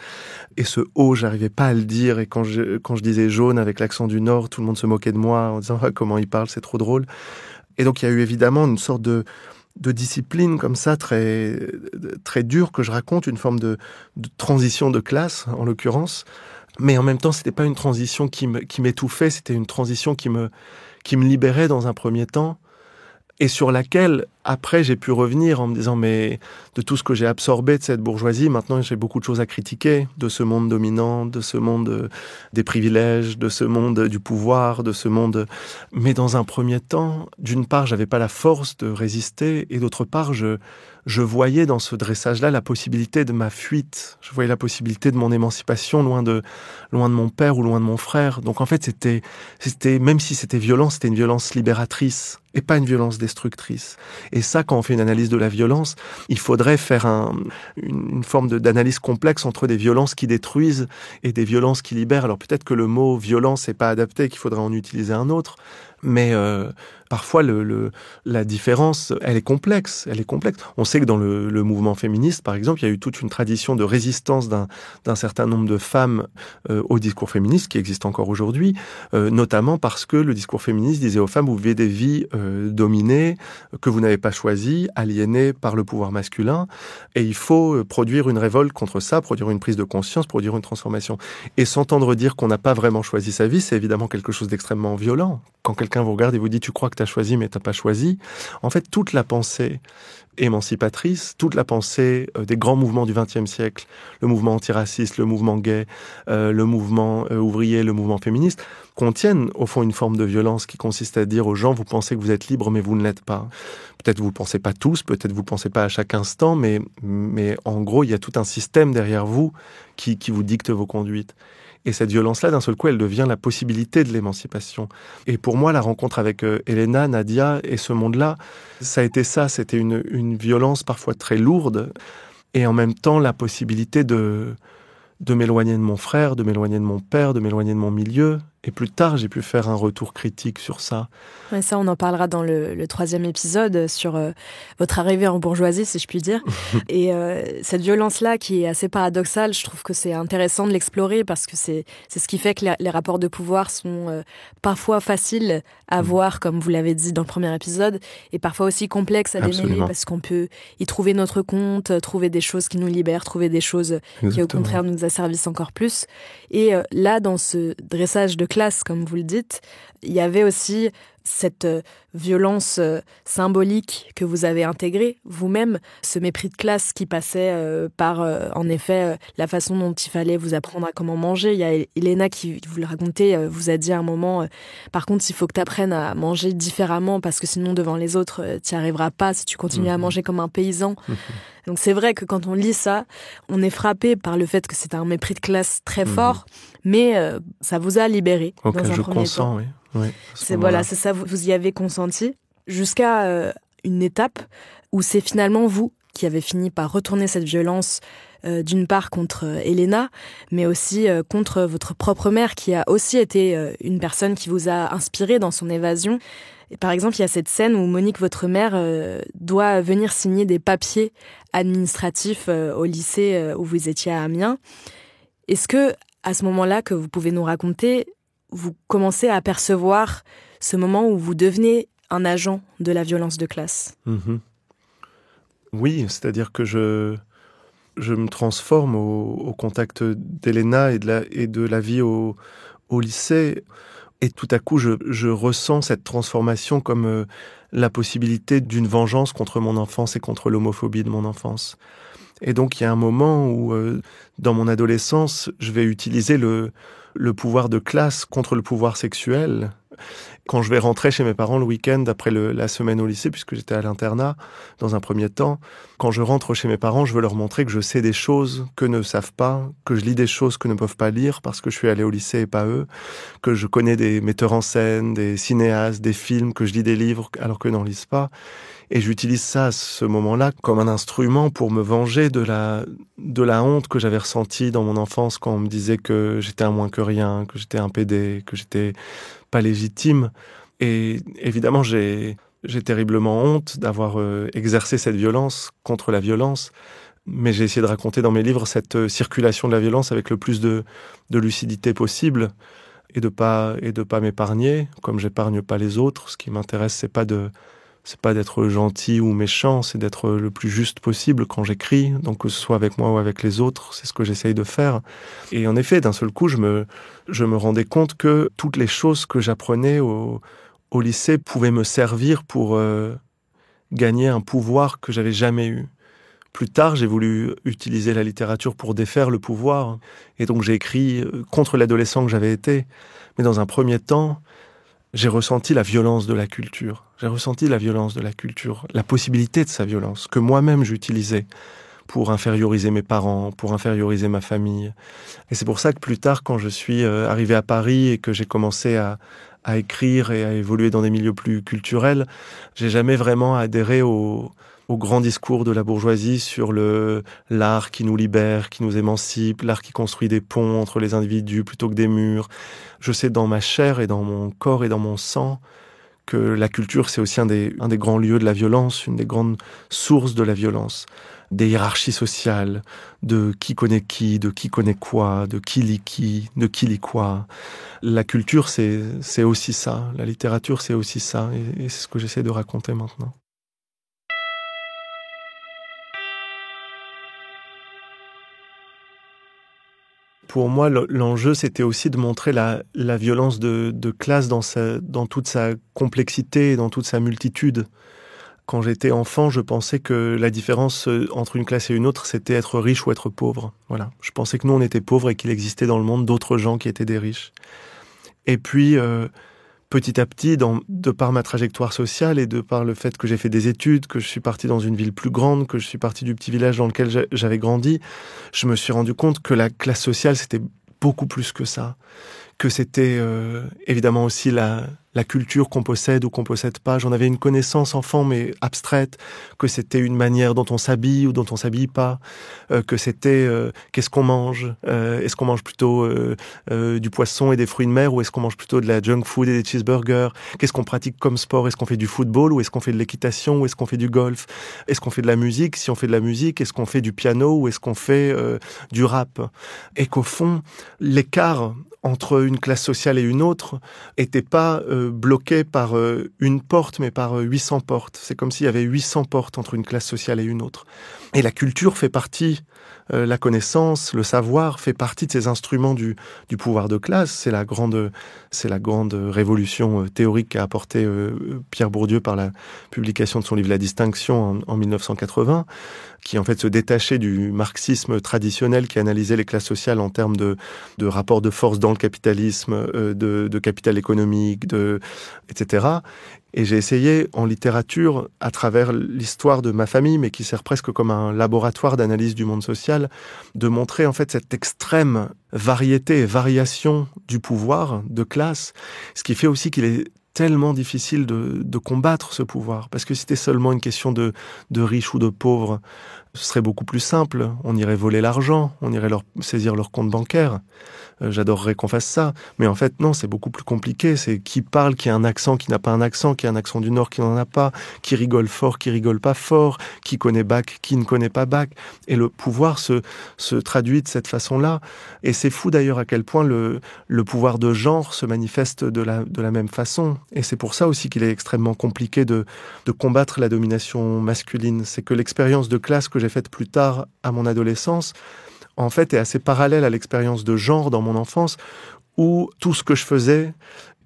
et ce O j'arrivais pas à le dire, et quand je disais jaune avec l'accent du nord, tout le monde se moquait de moi en disant comment il parle, c'est trop drôle. Et donc il y a eu évidemment une sorte de discipline comme ça, très, très dure, que je raconte, une forme de transition de classe, en l'occurrence. Mais en même temps, c'était pas une transition qui m'étouffait, c'était une transition qui me libérait dans un premier temps, et sur laquelle, après, j'ai pu revenir en me disant, mais de tout ce que j'ai absorbé de cette bourgeoisie, maintenant j'ai beaucoup de choses à critiquer, de ce monde dominant, de ce monde des privilèges, de ce monde du pouvoir, de ce monde... Mais dans un premier temps, d'une part, j'avais pas la force de résister, et d'autre part, je voyais dans ce dressage-là la possibilité de ma fuite. Je voyais la possibilité de mon émancipation loin de mon père ou loin de mon frère. Donc en fait, c'était même si c'était violent, c'était une violence libératrice et pas une violence destructrice. Et ça, quand on fait une analyse de la violence, il faudrait faire une forme d'analyse complexe entre des violences qui détruisent et des violences qui libèrent. Alors peut-être que le mot violence n'est pas adapté, qu'il faudrait en utiliser un autre, mais parfois la différence, elle est complexe. On sait que dans le mouvement féministe, par exemple, il y a eu toute une tradition de résistance d'un certain nombre de femmes au discours féministe qui existe encore aujourd'hui, notamment parce que le discours féministe disait aux femmes, vous vivez des vies dominées, que vous n'avez pas choisies, aliénées par le pouvoir masculin, et il faut produire une révolte contre ça, produire une prise de conscience, produire une transformation. Et s'entendre dire qu'on n'a pas vraiment choisi sa vie, c'est évidemment quelque chose d'extrêmement violent. Quand quelqu'un vous regarde et vous dit « tu crois que tu as choisi mais tu n'as pas choisi », en fait, toute la pensée émancipatrice, toute la pensée des grands mouvements du XXe siècle, le mouvement antiraciste, le mouvement gay, le mouvement ouvrier, le mouvement féministe, contiennent au fond une forme de violence qui consiste à dire aux gens « vous pensez que vous êtes libre mais vous ne l'êtes pas ». Peut-être vous ne le pensez pas tous, peut-être vous ne le pensez pas à chaque instant, mais en gros, il y a tout un système derrière vous qui vous dicte vos conduites. Et cette violence-là, d'un seul coup, elle devient la possibilité de l'émancipation. Et pour moi, la rencontre avec Elena, Nadia et ce monde-là, ça a été ça. C'était une violence parfois très lourde et en même temps la possibilité de m'éloigner de mon frère, de m'éloigner de mon père, de m'éloigner de mon milieu. Et plus tard, j'ai pu faire un retour critique sur ça. Ouais, ça, on en parlera dans le 3e épisode sur votre arrivée en bourgeoisie, si je puis dire. Et cette violence-là, qui est assez paradoxale, je trouve que c'est intéressant de l'explorer parce que c'est ce qui fait que les rapports de pouvoir sont parfois faciles à voir, comme vous l'avez dit dans le premier épisode, et parfois aussi complexes à démêler parce qu'on peut y trouver notre compte, trouver des choses qui nous libèrent, trouver des choses qui, au contraire, nous asservissent encore plus. Et là, dans ce dressage de classe, comme vous le dites, il y avait aussi cette violence symbolique que vous avez intégrée vous-même, ce mépris de classe qui passait par, en effet, la façon dont il fallait vous apprendre à comment manger. Il y a Elena qui, vous le racontez, vous a dit à un moment, par contre, il faut que tu apprennes à manger différemment parce que sinon, devant les autres, tu n'y arriveras pas si tu continues à manger comme un paysan. Donc c'est vrai que quand on lit ça, on est frappé par le fait que c'est un mépris de classe très fort, mais ça vous a libéré dans un premier temps. Oui. Oui, c'est ça, vous y avez consenti, jusqu'à une étape où c'est finalement vous qui avez fini par retourner cette violence, d'une part contre Elena, mais aussi contre votre propre mère, qui a aussi été une personne qui vous a inspiré dans son évasion. Et par exemple, il y a cette scène où Monique, votre mère, doit venir signer des papiers administratifs au lycée où vous étiez à Amiens. Est-ce que, à ce moment-là que vous pouvez nous raconter, vous commencez à apercevoir ce moment où vous devenez un agent de la violence de classe? Oui, c'est-à-dire que je me transforme au contact d'Elena et de la vie au lycée. Et tout à coup, je ressens cette transformation comme la possibilité d'une vengeance contre mon enfance et contre l'homophobie de mon enfance. Et donc, il y a un moment où, dans mon adolescence, je vais utiliser le pouvoir de classe contre le pouvoir sexuel. Quand je vais rentrer chez mes parents le week-end après la semaine au lycée, puisque j'étais à l'internat dans un premier temps, quand je rentre chez mes parents, je veux leur montrer que je sais des choses qu'eux ne savent pas, que je lis des choses qu'eux ne peuvent pas lire parce que je suis allé au lycée et pas eux, que je connais des metteurs en scène, des cinéastes, des films, que je lis des livres alors qu'eux n'en lisent pas. Et j'utilise ça à ce moment-là comme un instrument pour me venger de la honte que j'avais ressentie dans mon enfance quand on me disait que j'étais un moins que rien, que j'étais un pédé, que j'étais pas légitime. Et évidemment, j'ai terriblement honte d'avoir exercé cette violence contre la violence. Mais j'ai essayé de raconter dans mes livres cette circulation de la violence avec le plus de lucidité possible et de pas m'épargner, comme j'épargne pas les autres. Ce qui m'intéresse, c'est pas d'être gentil ou méchant, c'est d'être le plus juste possible quand j'écris, donc que ce soit avec moi ou avec les autres, c'est ce que j'essaye de faire. Et en effet, d'un seul coup, je me rendais compte que toutes les choses que j'apprenais au lycée pouvaient me servir pour gagner un pouvoir que j'avais jamais eu. Plus tard, j'ai voulu utiliser la littérature pour défaire le pouvoir, et donc j'ai écrit contre l'adolescent que j'avais été. Mais dans un premier temps, j'ai ressenti la violence de la culture. J'ai ressenti la violence de la culture, la possibilité de sa violence, que moi-même j'utilisais pour inférioriser mes parents, pour inférioriser ma famille. Et c'est pour ça que plus tard, quand je suis arrivé à Paris et que j'ai commencé à écrire et à évoluer dans des milieux plus culturels, j'ai jamais vraiment adhéré au grand discours de la bourgeoisie sur l'art qui nous libère, qui nous émancipe, l'art qui construit des ponts entre les individus plutôt que des murs. Je sais dans ma chair et dans mon corps et dans mon sang que la culture, c'est aussi un des grands lieux de la violence, une des grandes sources de la violence. Des hiérarchies sociales, de qui connaît qui, de qui connaît quoi, de qui lit quoi. La culture, c'est aussi ça. La littérature, c'est aussi ça. Et c'est ce que j'essaie de raconter maintenant. Pour moi, l'enjeu, c'était aussi de montrer la violence de classe dans toute sa complexité et dans toute sa multitude. Quand j'étais enfant, je pensais que la différence entre une classe et une autre, c'était être riche ou être pauvre. Voilà. Je pensais que nous, on était pauvres et qu'il existait dans le monde d'autres gens qui étaient des riches. Et puis, petit à petit, de par ma trajectoire sociale et de par le fait que j'ai fait des études, que je suis parti dans une ville plus grande, que je suis parti du petit village dans lequel j'avais grandi, je me suis rendu compte que la classe sociale, c'était beaucoup plus que ça. Que c'était évidemment aussi la culture qu'on possède ou qu'on possède pas. J'en avais une connaissance enfant, mais abstraite, que c'était une manière dont on s'habille ou dont on s'habille pas, que c'était qu'est-ce qu'on mange, est-ce qu'on mange plutôt du poisson et des fruits de mer ou est-ce qu'on mange plutôt de la junk food et des cheeseburgers, qu'est-ce qu'on pratique comme sport, est-ce qu'on fait du football ou est-ce qu'on fait de l'équitation ou est-ce qu'on fait du golf, est-ce qu'on fait de la musique, si on fait de la musique, est-ce qu'on fait du piano ou est-ce qu'on fait du rap, et qu'au fond, l'écart entre une classe sociale et une autre était pas bloqué par une porte, mais par 800 portes. C'est comme s'il y avait 800 portes entre une classe sociale et une autre. Et la culture fait partie, la connaissance, le savoir fait partie de ces instruments du pouvoir de classe. C'est la grande révolution théorique qu'a apporté Pierre Bourdieu par la publication de son livre La Distinction en 1980, qui en fait se détachait du marxisme traditionnel qui analysait les classes sociales en termes de rapports de force dans le capitalisme, de capital économique, etc. Et j'ai essayé en littérature, à travers l'histoire de ma famille, mais qui sert presque comme un laboratoire d'analyse du monde social, de montrer en fait cette extrême variété et variation du pouvoir de classe, ce qui fait aussi qu'il est tellement difficile de combattre ce pouvoir, parce que si c'était seulement une question de riche ou de pauvre, ce serait beaucoup plus simple. On irait voler l'argent, on irait saisir leur compte bancaire. J'adorerais qu'on fasse ça. Mais en fait, non, c'est beaucoup plus compliqué. C'est qui parle, qui a un accent, qui n'a pas un accent, qui a un accent du Nord, qui n'en a pas, qui rigole fort, qui rigole pas fort, qui connaît Bach, qui ne connaît pas Bach. Et le pouvoir se traduit de cette façon-là. Et c'est fou d'ailleurs à quel point le pouvoir de genre se manifeste de la même façon. Et c'est pour ça aussi qu'il est extrêmement compliqué de combattre la domination masculine. C'est que l'expérience de classe que j'ai faite plus tard à mon adolescence, en fait, est assez parallèle à l'expérience de genre dans mon enfance, où tout ce que je faisais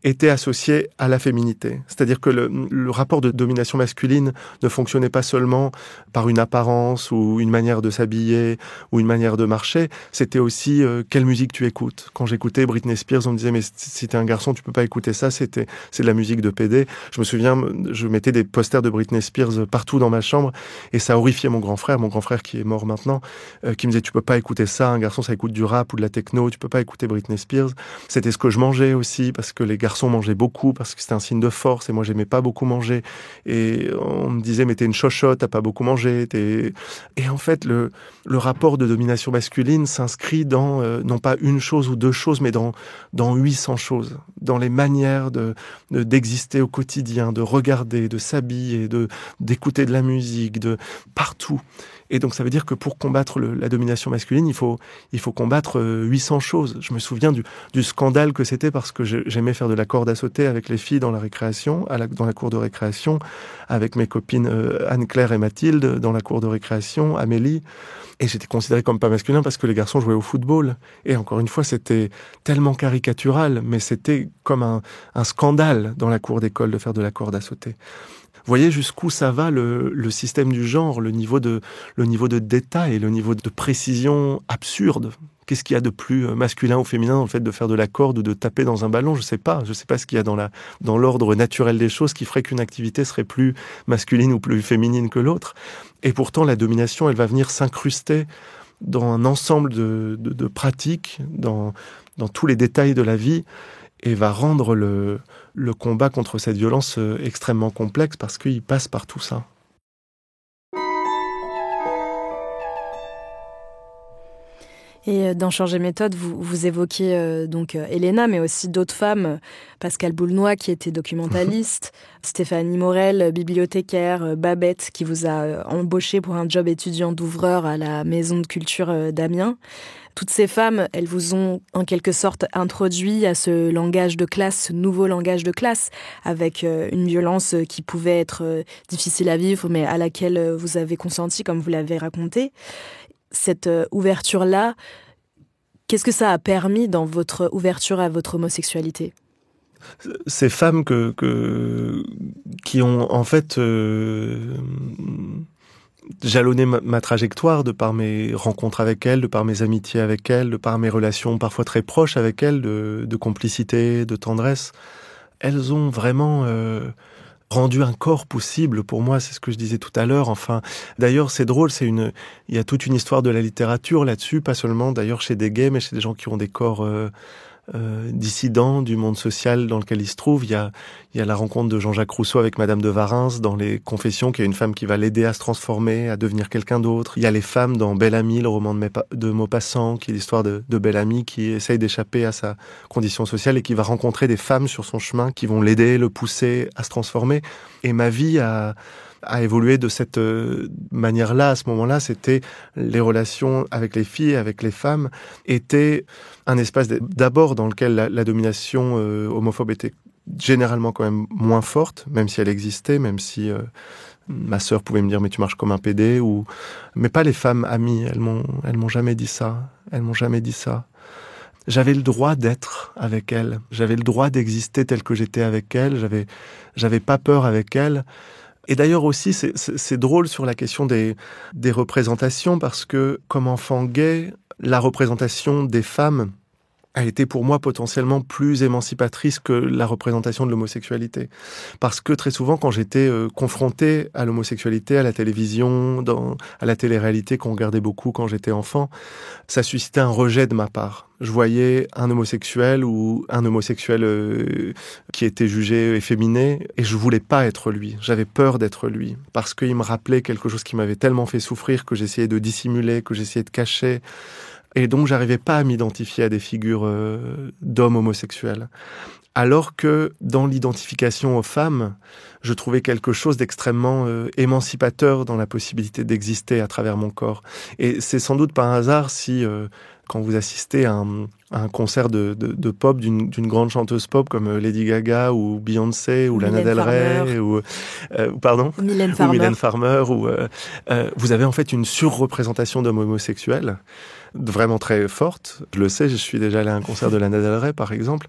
était associé à la féminité. C'est-à-dire que le rapport de domination masculine ne fonctionnait pas seulement par une apparence ou une manière de s'habiller ou une manière de marcher, c'était aussi quelle musique tu écoutes. Quand j'écoutais Britney Spears, on me disait mais si t'es un garçon, tu peux pas écouter ça, c'est de la musique de PD. Je me souviens, je mettais des posters de Britney Spears partout dans ma chambre et ça horrifiait mon grand frère qui est mort maintenant, qui me disait tu peux pas écouter ça, un garçon ça écoute du rap ou de la techno, tu peux pas écouter Britney Spears. C'était ce que je mangeais aussi parce que les garçons mangeaient beaucoup parce que c'était un signe de force et moi j'aimais pas beaucoup manger et on me disait mais t'es une chochotte, t'as pas beaucoup mangé, et en fait le rapport de domination masculine s'inscrit dans non pas une chose ou deux choses mais dans 800 choses, dans les manières d'exister au quotidien, de regarder, de s'habiller, d'écouter de la musique, de partout. Et donc ça veut dire que pour combattre la domination masculine, il faut combattre 800 choses. Je me souviens du scandale que c'était parce que j'aimais faire de la corde à sauter avec les filles dans la récréation, dans la cour de récréation, avec mes copines Anne-Claire et Mathilde dans la cour de récréation, Amélie. Et j'étais considéré comme pas masculin parce que les garçons jouaient au football. Et encore une fois, c'était tellement caricatural, mais c'était comme un scandale dans la cour d'école de faire de la corde à sauter. Vous voyez jusqu'où ça va le système du genre, le niveau de détail, le niveau de précision absurde. Qu'est-ce qu'il y a de plus masculin ou féminin dans le fait de faire de la corde ou de taper dans un ballon ? Je sais pas ce qu'il y a dans l'ordre naturel des choses qui ferait qu'une activité serait plus masculine ou plus féminine que l'autre. Et pourtant, la domination, elle va venir s'incruster dans un ensemble de pratiques, dans tous les détails de la vie, et va rendre le combat contre cette violence extrêmement complexe parce qu'il passe par tout ça. Et dans Changer méthode, vous évoquez donc Elena, mais aussi d'autres femmes, Pascale Boulnois qui était documentaliste, Stéphanie Morel, bibliothécaire, Babette qui vous a embauché pour un job étudiant d'ouvreur à la Maison de Culture d'Amiens. Toutes ces femmes, elles vous ont en quelque sorte introduit à ce langage de classe, ce nouveau langage de classe, avec une violence qui pouvait être difficile à vivre, mais à laquelle vous avez consenti, comme vous l'avez raconté. Cette ouverture-là, qu'est-ce que ça a permis dans votre ouverture à votre homosexualité ? Ces femmes qui ont en fait jalonné ma trajectoire de par mes rencontres avec elles, de par mes amitiés avec elles, de par mes relations parfois très proches avec elles, de complicité, de tendresse. Elles ont vraiment rendu un corps possible pour moi, c'est ce que je disais tout à l'heure. Enfin, d'ailleurs, c'est drôle, il y a toute une histoire de la littérature là-dessus, pas seulement d'ailleurs chez des gays, mais chez des gens qui ont des corps dissidents du monde social dans lequel il se trouve. Il y a la rencontre de Jean-Jacques Rousseau avec Madame de Warens dans les Confessions, qui est une femme qui va l'aider à se transformer, à devenir quelqu'un d'autre. Il y a les femmes dans Belle Amie, le roman de Maupassant, qui est l'histoire de Belle Amie qui essaye d'échapper à sa condition sociale et qui va rencontrer des femmes sur son chemin qui vont l'aider, le pousser à se transformer. Et ma vie a évolué de cette manière-là. À ce moment-là, c'était les relations avec les filles, avec les femmes, étaient un espace d'abord dans lequel la domination homophobe était généralement quand même moins forte, même si elle existait, même si ma sœur pouvait me dire mais tu marches comme un PD, mais pas les femmes amies. Elles m'ont jamais dit ça. Elles m'ont jamais dit ça. J'avais le droit d'être avec elles. J'avais le droit d'exister tel que j'étais avec elles. J'avais pas peur avec elles. Et d'ailleurs aussi, c'est drôle sur la question des représentations, parce que comme enfant gay, la représentation des femmes a été pour moi potentiellement plus émancipatrice que la représentation de l'homosexualité. Parce que très souvent, quand j'étais confronté à l'homosexualité, à la télévision, à la télé-réalité qu'on regardait beaucoup quand j'étais enfant, ça suscitait un rejet de ma part. Je voyais un homosexuel ou un homosexuel qui était jugé efféminé et je voulais pas être lui. J'avais peur d'être lui parce qu'il me rappelait quelque chose qui m'avait tellement fait souffrir que j'essayais de dissimuler, que j'essayais de cacher. Et donc, j'arrivais pas à m'identifier à des figures d'hommes homosexuels. Alors que dans l'identification aux femmes, je trouvais quelque chose d'extrêmement émancipateur dans la possibilité d'exister à travers mon corps. Et c'est sans doute pas un hasard si, quand vous assistez à un concert de pop d'une grande chanteuse pop comme Lady Gaga ou Beyoncé ou Lana Del Rey ou Mylène Farmer, vous avez en fait une surreprésentation d'hommes homosexuels vraiment très forte. Je le sais, je suis déjà allé à un concert de Lana Del Rey, par exemple.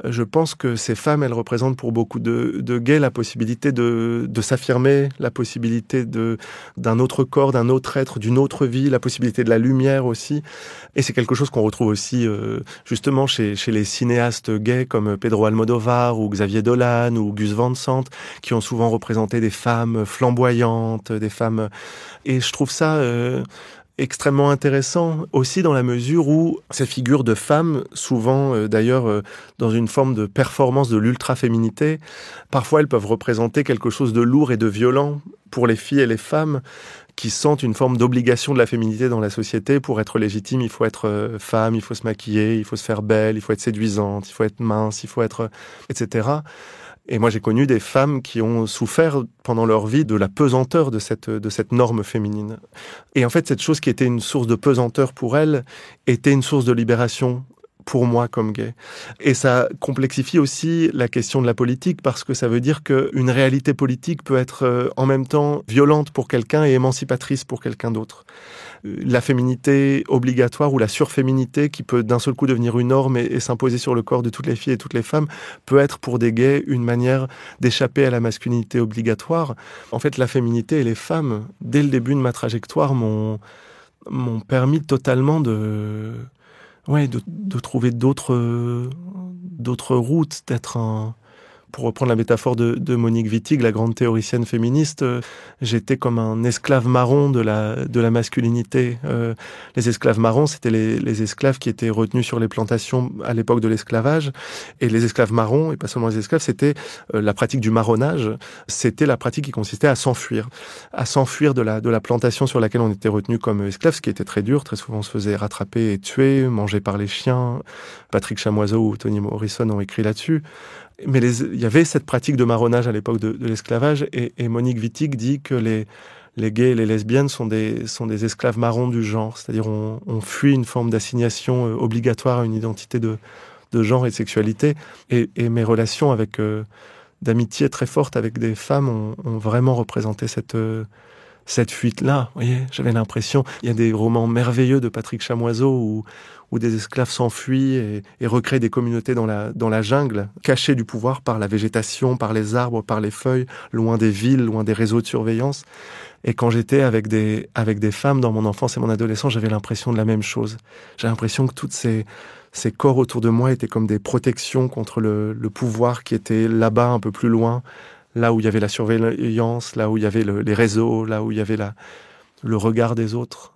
Je pense que ces femmes, elles représentent pour beaucoup de gays la possibilité de s'affirmer, la possibilité d'un autre corps, d'un autre être, d'une autre vie, la possibilité de la lumière aussi. Et c'est quelque chose qu'on retrouve aussi justement chez les cinéastes gays comme Pedro Almodóvar ou Xavier Dolan ou Gus Van Sant, qui ont souvent représenté des femmes flamboyantes, des femmes... Et je trouve ça... extrêmement intéressant aussi dans la mesure où ces figures de femmes, souvent d'ailleurs dans une forme de performance de l'ultra-féminité, parfois elles peuvent représenter quelque chose de lourd et de violent pour les filles et les femmes qui sentent une forme d'obligation de la féminité dans la société. Pour être légitime, il faut être femme, il faut se maquiller, il faut se faire belle, il faut être séduisante, il faut être mince, il faut être... etc. Et moi, j'ai connu des femmes qui ont souffert pendant leur vie de la pesanteur de cette norme féminine. Et en fait, cette chose qui était une source de pesanteur pour elles était une source de libération pour moi comme gay. Et ça complexifie aussi la question de la politique parce que ça veut dire qu'une réalité politique peut être en même temps violente pour quelqu'un et émancipatrice pour quelqu'un d'autre. La féminité obligatoire ou la surféminité qui peut d'un seul coup devenir une norme et s'imposer sur le corps de toutes les filles et toutes les femmes peut être pour des gays une manière d'échapper à la masculinité obligatoire. En fait, la féminité et les femmes, dès le début de ma trajectoire, m'ont permis totalement de trouver d'autres routes, pour reprendre la métaphore de Monique Wittig, la grande théoricienne féministe, j'étais comme un esclave marron de la masculinité. Les esclaves marrons, c'était les esclaves qui étaient retenus sur les plantations à l'époque de l'esclavage. Et les esclaves marrons, et pas seulement les esclaves, c'était la pratique du marronnage. C'était la pratique qui consistait à s'enfuir de la plantation sur laquelle on était retenu comme esclave, ce qui était très dur. Très souvent, on se faisait rattraper et tuer, manger par les chiens. Patrick Chamoiseau ou Toni Morrison ont écrit là-dessus. Mais il y avait cette pratique de marronnage à l'époque de l'esclavage et Monique Wittig dit que les gays et les lesbiennes sont des esclaves marrons du genre. C'est-à-dire on fuit une forme d'assignation obligatoire à une identité de genre et de sexualité. Et mes relations d'amitié très fortes avec des femmes ont vraiment représenté cette fuite-là. Vous voyez, j'avais l'impression... Il y a des romans merveilleux de Patrick Chamoiseau où des esclaves s'enfuient et recréent des communautés dans la jungle, cachées du pouvoir par la végétation, par les arbres, par les feuilles, loin des villes, loin des réseaux de surveillance. Et quand j'étais avec des femmes dans mon enfance et mon adolescence, j'avais l'impression de la même chose. J'avais l'impression que toutes ces corps autour de moi étaient comme des protections contre le pouvoir qui était là-bas, un peu plus loin, là où il y avait la surveillance, là où il y avait les réseaux, là où il y avait le regard des autres.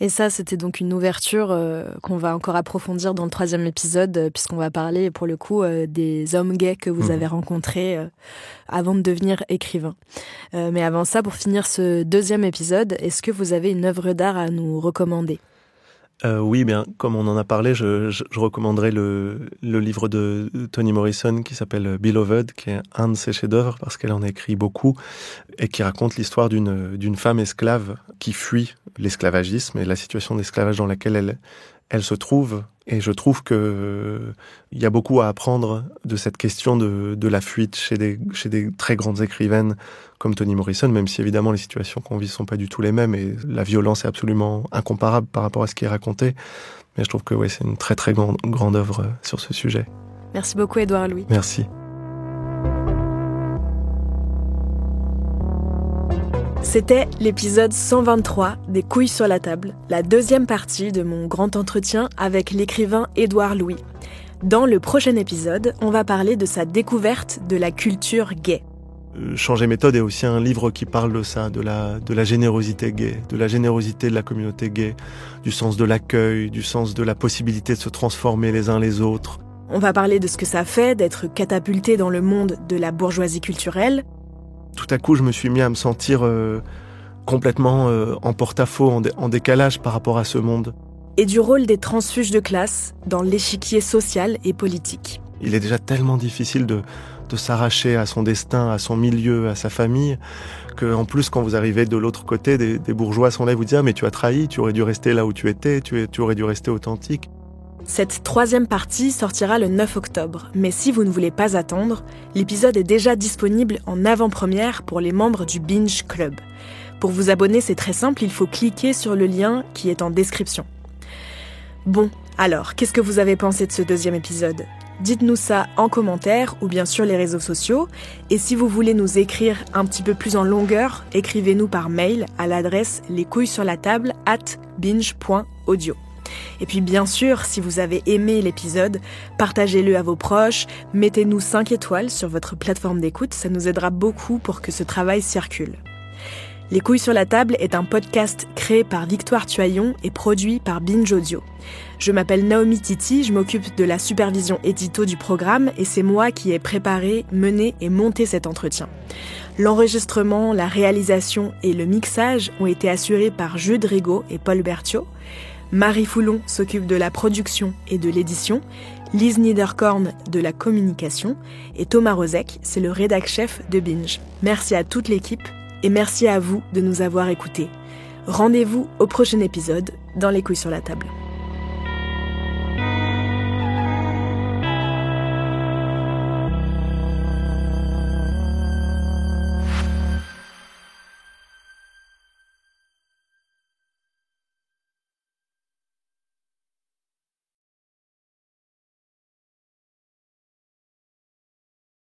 Et ça, c'était donc une ouverture qu'on va encore approfondir dans le 3e épisode, puisqu'on va parler, pour le coup, des hommes gays que vous avez rencontrés avant de devenir écrivain. Mais avant ça, pour finir ce 2e épisode, est-ce que vous avez une œuvre d'art à nous recommander ? Oui, bien, comme on en a parlé, je recommanderais le livre de Toni Morrison qui s'appelle Beloved, qui est un de ses chefs-d'œuvre parce qu'elle en a écrit beaucoup et qui raconte l'histoire d'une femme esclave qui fuit l'esclavagisme et la situation d'esclavage dans laquelle elle se trouve. Et je trouve que il y a beaucoup à apprendre de cette question de la fuite chez des très grandes écrivaines comme Toni Morrison, même si évidemment les situations qu'on vit sont pas du tout les mêmes et la violence est absolument incomparable par rapport à ce qui est raconté. Mais je trouve que c'est une très très grande œuvre sur ce sujet. Merci beaucoup Édouard Louis. Merci. C'était l'épisode 123 des Couilles sur la table, la deuxième partie de mon grand entretien avec l'écrivain Édouard Louis. Dans le prochain épisode, on va parler de sa découverte de la culture gay. Changer méthode est aussi un livre qui parle de ça, de la générosité gay, de la générosité de la communauté gay, du sens de l'accueil, du sens de la possibilité de se transformer les uns les autres. On va parler de ce que ça fait d'être catapulté dans le monde de la bourgeoisie culturelle. Tout à coup, je me suis mis à me sentir complètement en porte-à-faux, en décalage par rapport à ce monde. Et du rôle des transfuges de classe dans l'échiquier social et politique. Il est déjà tellement difficile de s'arracher à son destin, à son milieu, à sa famille, qu'en plus, quand vous arrivez de l'autre côté, des bourgeois sont là et vous disent « Ah, mais tu as trahi, tu aurais dû rester là où tu étais, tu aurais dû rester authentique ». Cette troisième partie sortira le 9 octobre, mais si vous ne voulez pas attendre, l'épisode est déjà disponible en avant-première pour les membres du Binge Club. Pour vous abonner, c'est très simple, il faut cliquer sur le lien qui est en description. Bon, alors, qu'est-ce que vous avez pensé de ce deuxième épisode ? Dites-nous ça en commentaire ou bien sur les réseaux sociaux. Et si vous voulez nous écrire un petit peu plus en longueur, écrivez-nous par mail à l'adresse lescouillessurlatable@binge.audio. Et puis bien sûr, si vous avez aimé l'épisode, partagez-le à vos proches, mettez-nous 5 étoiles sur votre plateforme d'écoute, ça nous aidera beaucoup pour que ce travail circule. Les Couilles sur la table est un podcast créé par Victoire Tuaillon et produit par Binge Audio. Je m'appelle Naomi Titi, je m'occupe de la supervision édito du programme et c'est moi qui ai préparé, mené et monté cet entretien. L'enregistrement, la réalisation et le mixage ont été assurés par Jude Rigaud et Paul Berthiaud. Marie Foulon s'occupe de la production et de l'édition, Lise Niederkorn de la communication et Thomas Rozek, c'est le rédac-chef de Binge. Merci à toute l'équipe et merci à vous de nous avoir écoutés. Rendez-vous au prochain épisode dans Les Couilles sur la table.